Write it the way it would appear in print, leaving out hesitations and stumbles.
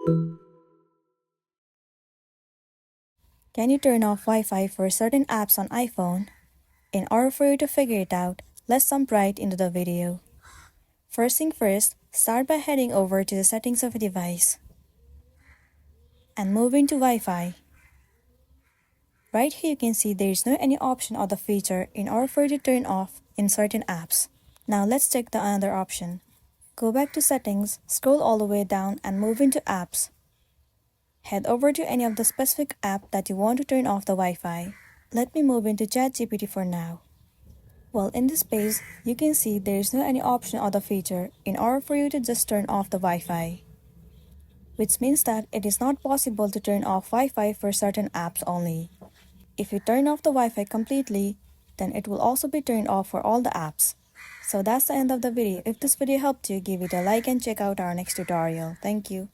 Can you turn off Wi-Fi for certain apps on iPhone? In order for you to figure it out, let's jump right into the video. First thing first, start by heading over to the settings of a device and move into Wi-Fi. Right here you can see there is no any option or the feature in order for you to turn off in certain apps. Now let's check the another option. Go back to settings, scroll all the way down and move into apps. Head over to any of the specific app that you want to turn off the Wi-Fi. Let me move into ChatGPT for now. Well, in this page, you can see there is no any option or the feature in order for you to just turn off the Wi-Fi, which means that it is not possible to turn off Wi-Fi for certain apps only. If you turn off the Wi-Fi completely, then it will also be turned off for all the apps. So that's the end of the video. If this video helped you, give it a like and check out our next tutorial. Thank you.